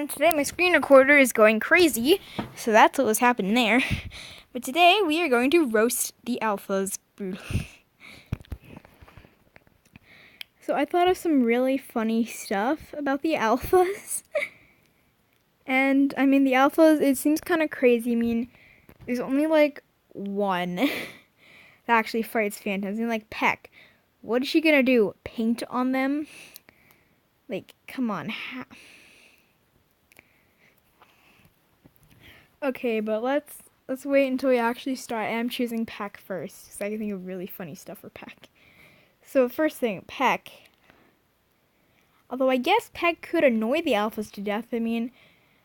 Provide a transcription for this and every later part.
everyone. Today my screen recorder is going crazy, so that's what was happening there. But today we are going to roast the alphas. So I thought of some really funny stuff about the alphas. And I mean the alphas, it seems kind of crazy. I mean, there's only like one that actually fights phantoms. And like Peck, what is she gonna do? Paint on them? Like, come on. Okay, but let's wait until we actually start. I'm choosing Peck first, because I can think of really funny stuff for Peck. So first thing, Peck. Although I guess Peck could annoy the alphas to death. I mean,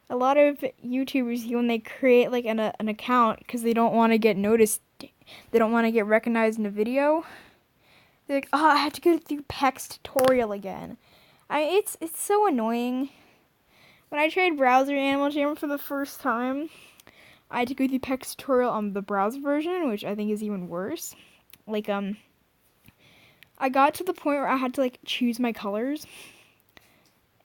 a lot of YouTubers, when they create like an account because they don't want to get noticed, they don't want to get recognized in a video, they're like, oh, I have to go through Peck's tutorial again. It's so annoying. When I tried browser Animal Jam for the first time, I had to go through Peck's tutorial on the browser version, which I think is even worse. Like, I got to the point where I had to, like, choose my colors.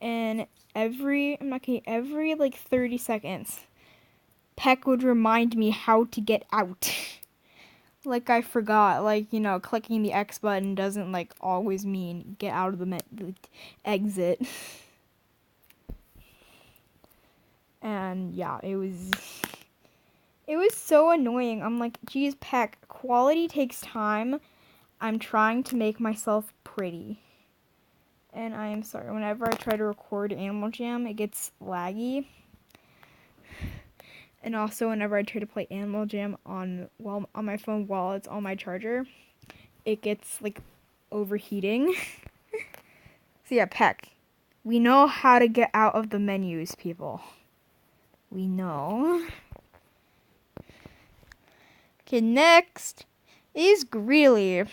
And every like 30 seconds, Peck would remind me how to get out. Like, I forgot, like, you know, clicking the X button doesn't, like, always mean get out of the exit. And, yeah, it was so annoying. I'm like, geez, Peck, quality takes time. I'm trying to make myself pretty. And I am sorry, whenever I try to record Animal Jam, it gets laggy. And also, whenever I try to play Animal Jam on my phone while it's on my charger, it gets, like, overheating. So yeah, Peck, we know how to get out of the menus, people. We know. Okay, next is Greeley.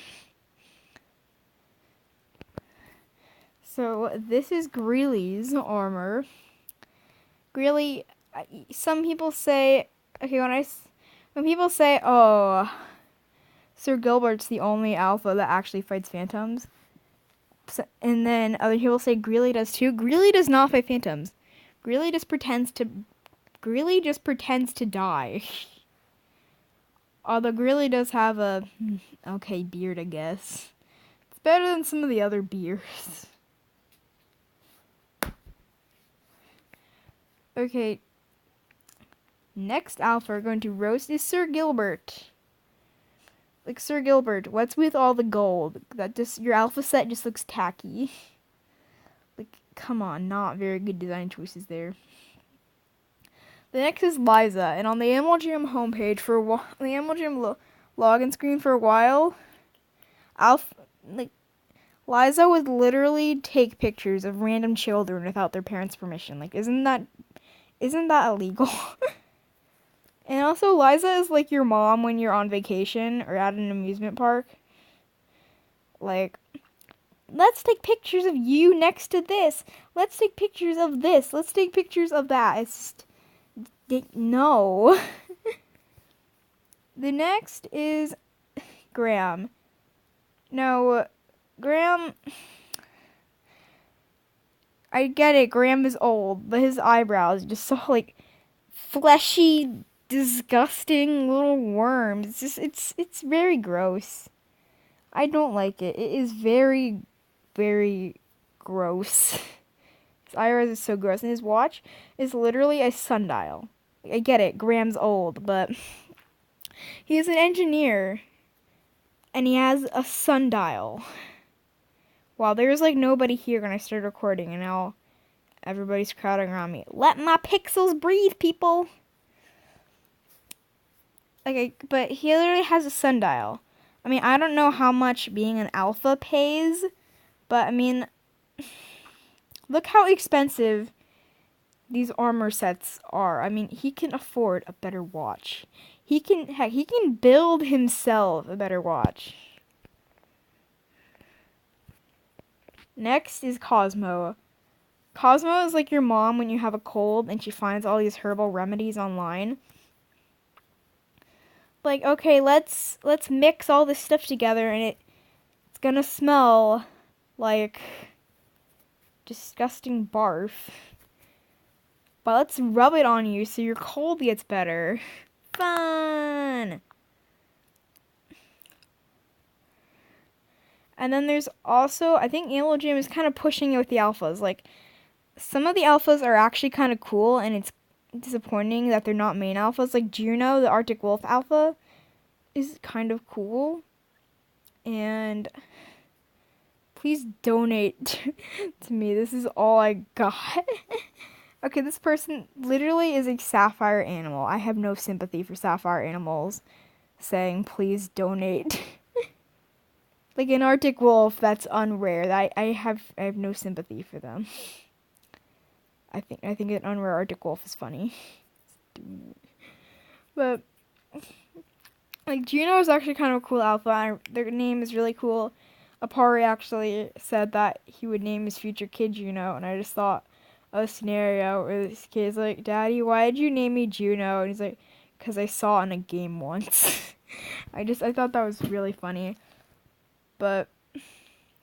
So this is Greeley's armor. Greeley, some people say, okay, when people say, oh, Sir Gilbert's the only alpha that actually fights phantoms, and then other people say Greeley does too. Greeley does not fight phantoms. Greeley just pretends to die. Although Greeley does have a okay beard, I guess. It's better than some of the other beards. Okay. Next alpha we're going to roast is Sir Gilbert. Like, Sir Gilbert, what's with all the gold? Your alpha set just looks tacky. Like, come on, not very good design choices there. The next is Liza, and on the Animal Jam homepage the Animal Jam login screen for a while, Liza would literally take pictures of random children without their parents' permission. Like, isn't that illegal? And also, Liza is like your mom when you're on vacation or at an amusement park. Like, let's take pictures of you next to this. Let's take pictures of this. Let's take pictures of that. It's just, no. The next is Graham. No, Graham, I get it, Graham is old, but his eyebrows are just so, like, fleshy, disgusting little worms. It's very gross. I don't like it. It is very, very gross. His eyebrows are so gross, and his watch is literally a sundial. I get it, Graham's old, but he is an engineer, and he has a sundial. Wow, there's like nobody here when I started recording, and now everybody's crowding around me. Let my pixels breathe, people! Okay, but he literally has a sundial. I mean, I don't know how much being an alpha pays, but I mean, look how expensive these armor sets are. I mean, he can afford a better watch. He can build himself a better watch. Next is Cosmo. Cosmo is like your mom when you have a cold and she finds all these herbal remedies online. Like, okay, let's mix all this stuff together and it's gonna smell like disgusting barf. But let's rub it on you so your cold gets better. Fun! And then there's also, I think Animal Jam is kind of pushing it with the alphas. Like, some of the alphas are actually kind of cool, and it's disappointing that they're not main alphas. Like Juno, the Arctic Wolf alpha, is kind of cool. And please donate to me. This is all I got. Okay, this person literally is a sapphire animal. I have no sympathy for sapphire animals saying please donate. Like an Arctic wolf, that's unrare. I have no sympathy for them. I think an unrare Arctic wolf is funny. But like Juno is actually kind of a cool alpha. Their name is really cool. Apari actually said that he would name his future kid Juno, and I just thought of a scenario where this kid's like, "Daddy, why did you name me Juno?" And he's like, "'Cause I saw it in a game once." I thought that was really funny. But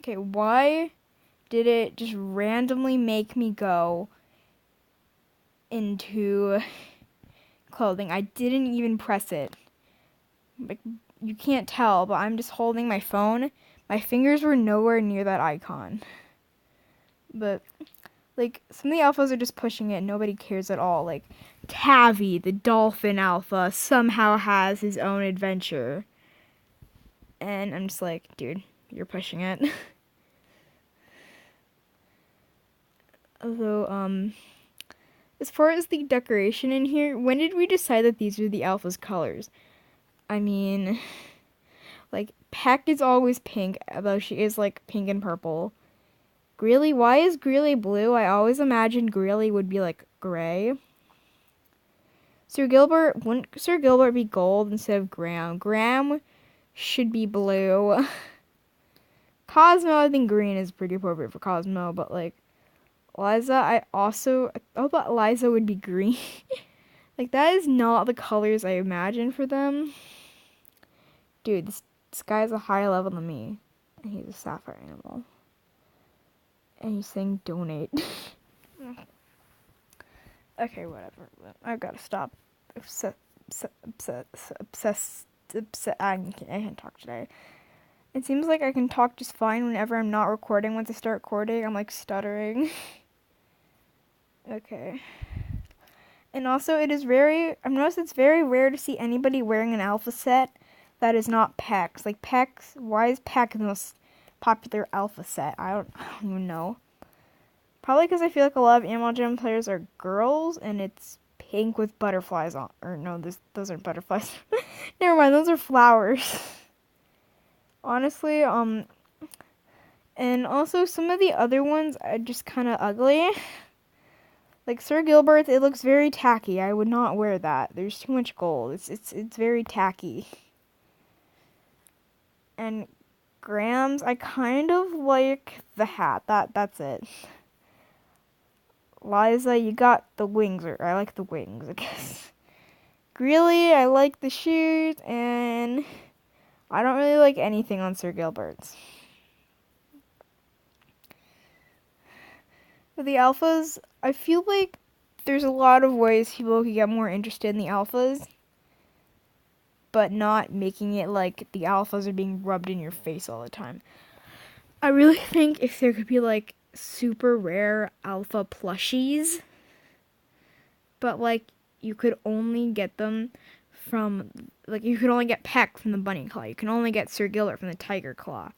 okay, why did it just randomly make me go into clothing? I didn't even press it. Like, you can't tell, but I'm just holding my phone. My fingers were nowhere near that icon. But like, some of the alphas are just pushing it and nobody cares at all. Like, Tavi, the dolphin alpha, somehow has his own adventure. And I'm just like, dude, you're pushing it. Although, as far as the decoration in here, when did we decide that these are the alpha's colors? I mean, like, Peck is always pink, although she is, like, pink and purple. Greely, why is Greely blue? I always imagined Greely would be, like, gray. Wouldn't Sir Gilbert be gold instead of Graham? Graham should be blue. Cosmo, I think green is pretty appropriate for Cosmo, but, like, Liza, I thought Liza would be green. Like, that is not the colors I imagined for them. Dude, this guy's a higher level than me. And he's a sapphire animal. And he's saying donate. Okay, whatever. I've got to stop. Obsessed. I can't talk today. It seems like I can talk just fine whenever I'm not recording. Once I start recording, I'm like stuttering. Okay. And also, I've noticed it's very rare to see anybody wearing an alpha set that is not Peck's. Like, why is Peck the most popular alpha set? I don't even know. Probably because I feel like a lot of Animal Jam players are girls, and it's pink with butterflies on. Or no, those aren't butterflies. Never mind, those are flowers. Honestly, and also some of the other ones are just kind of ugly. Like Sir Gilbert, it looks very tacky. I would not wear that. There's too much gold. It's very tacky. And Graham's, I kind of like the hat. That's it. Liza, you got the wings, or I like the wings, I guess. Greely, I like the shoes, and I don't really like anything on Sir Gilbert's. For the alphas, I feel like there's a lot of ways people could get more interested in the alphas, but not making it like the alphas are being rubbed in your face all the time. I really think if there could be like super rare alpha plushies, but like you could only get them from, like, you could only get Peck from the bunny claw, you can only get Sir Gilbert from the tiger claw.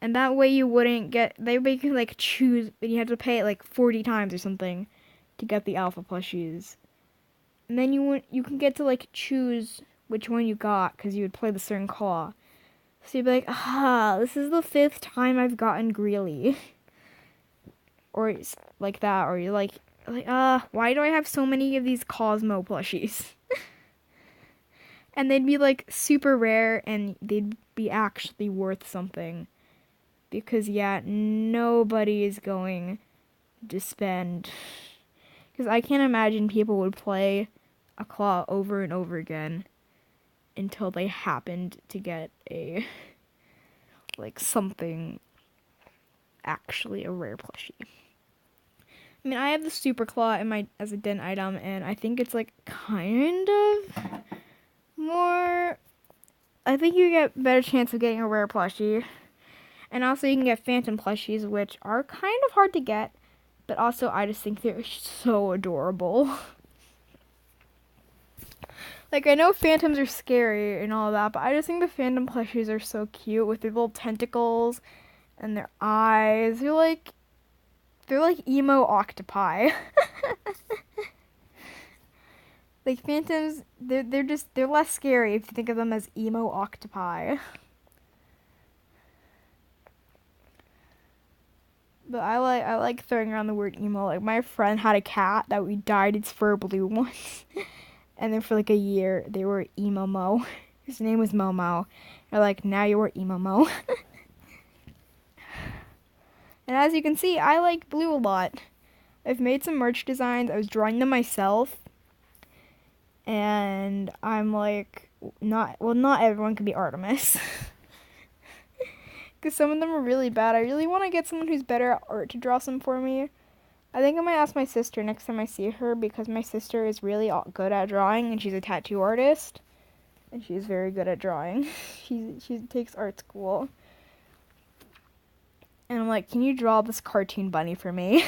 And that way you wouldn't get, they would you like choose, but you have to pay it like 40 times or something to get the alpha plushies. And then you can get to like choose which one you got because you would play the certain claw. So you'd be like, this is the 5th time I've gotten Greely. Or it's like that, or you're like, why do I have so many of these Cosmo plushies? And they'd be like super rare and they'd be actually worth something. Because, yeah, nobody is going to spend... Because I can't imagine people would play a claw over and over again until they happened to get a... like, something actually a rare plushie. I mean, I have the Super Claw in my as a den item, and I think it's like kind of more. I think you get better chance of getting a rare plushie, and also you can get Phantom plushies, which are kind of hard to get, but also I just think they're so adorable. Like, I know Phantoms are scary and all that, but I just think the Phantom plushies are so cute with their little tentacles and their eyes. They're like emo octopi. Like Phantoms, they're less scary if you think of them as emo octopi. But I like throwing around the word emo. Like my friend had a cat that we dyed its fur blue once. And then for like a year, they were emo mo. His name was Momo. They're like, now you are emo mo. And as you can see, I like blue a lot. I've made some merch designs. I was drawing them myself. And I'm like, not everyone can be Artemis. Because some of them are really bad. I really want to get someone who's better at art to draw some for me. I think I might ask my sister next time I see her, because my sister is really good at drawing, and she's a tattoo artist, and she's very good at drawing. She takes art school. And I'm like, can you draw this cartoon bunny for me?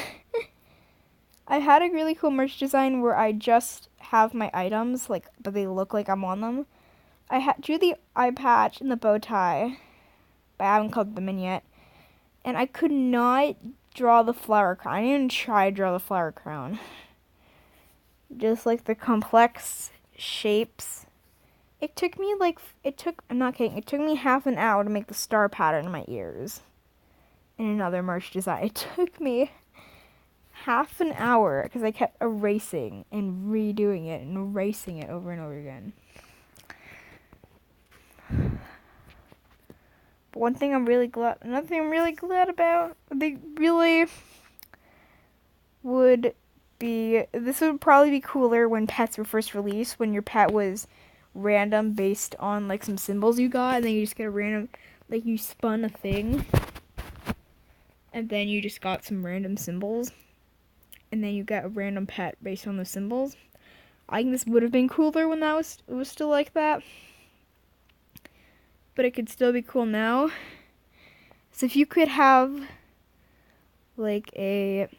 I had a really cool merch design where I just have my items, like, but they look like I'm on them. I drew the eye patch and the bow tie, but I haven't colored them in yet. And I could not draw the flower crown. I didn't even try to draw the flower crown. Just like the complex shapes. I'm not kidding, it took me half an hour to make the star pattern in my ears. In another merch design. It took me half an hour because I kept erasing and redoing it and erasing it over and over again. But another thing I'm really glad about, this would probably be cooler when pets were first released, when your pet was random based on like some symbols you got, and then you just get a random, like you spun a thing, and then you just got some random symbols, and then you get a random pet based on those symbols. I think this would have been cooler when it was still like that. But it could still be cool now. So if you could have like there's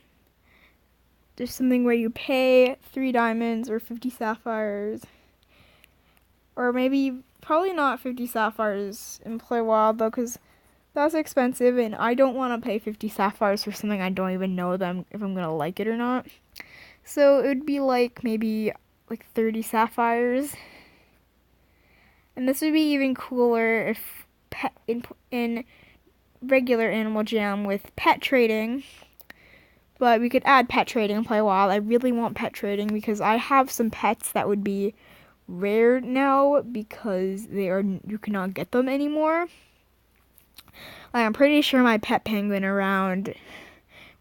something where you pay 3 diamonds or 50 sapphires, or maybe probably not 50 sapphires in Play Wild though, because that's expensive, and I don't want to pay 50 sapphires for something I don't even know them if I'm gonna like it or not. So it would be like maybe like 30 sapphires. And this would be even cooler if in regular Animal Jam with pet trading. But we could add pet trading and Play Wild. I really want pet trading because I have some pets that would be rare now because you cannot get them anymore. Like, I'm pretty sure my pet penguin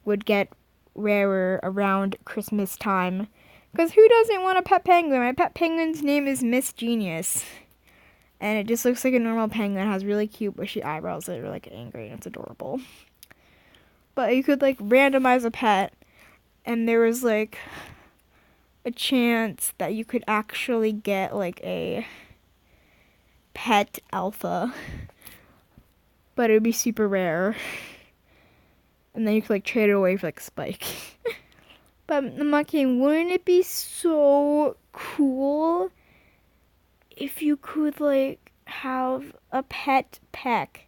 would get rarer around Christmas time. Because who doesn't want a pet penguin? My pet penguin's name is Miss Genius. And it just looks like a normal penguin. It has really cute bushy eyebrows that are like angry, and it's adorable. But you could like randomize a pet, and there was like a chance that you could actually get like a pet alpha. But it would be super rare. And then you could like trade it away for like Spike. But I'm not kidding, wouldn't it be so cool if you could like have a pet Peck,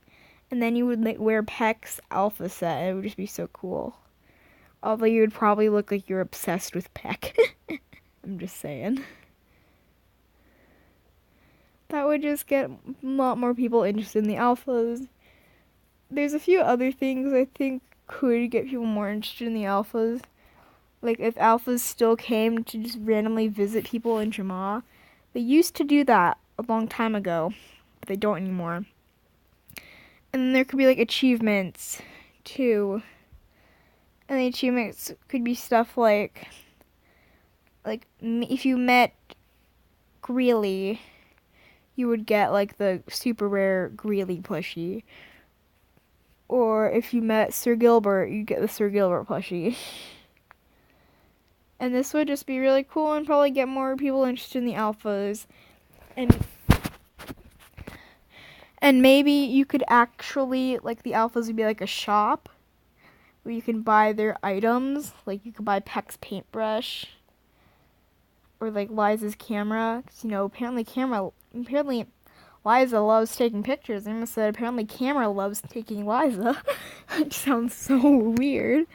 and then you would like wear Peck's alpha set? It would just be so cool. Although you would probably look like you're obsessed with Peck. I'm just saying. That would just get a lot more people interested in the alphas. There's a few other things I think could get people more interested in the alphas. Like if alphas still came to just randomly visit people in Jamaa. They used to do that a long time ago, but they don't anymore. And then there could be like achievements too. And the achievements could be stuff like if you met Greely, you would get like the super rare Greely plushie. Or if you met Sir Gilbert, you get the Sir Gilbert plushie. And this would just be really cool and probably get more people interested in the alphas. And maybe you could actually, like, the alphas would be like a shop where you can buy their items. Like, you could buy Peck's paintbrush or like Liza's camera. 'Cause, you know, apparently Liza loves taking pictures. I must say, apparently camera loves taking Liza. It sounds so weird.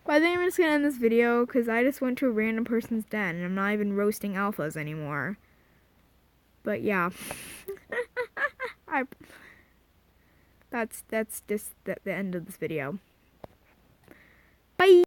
But I think I'm just gonna end this video because I just went to a random person's den and I'm not even roasting alphas anymore. But yeah. That's just the end of this video. Bye!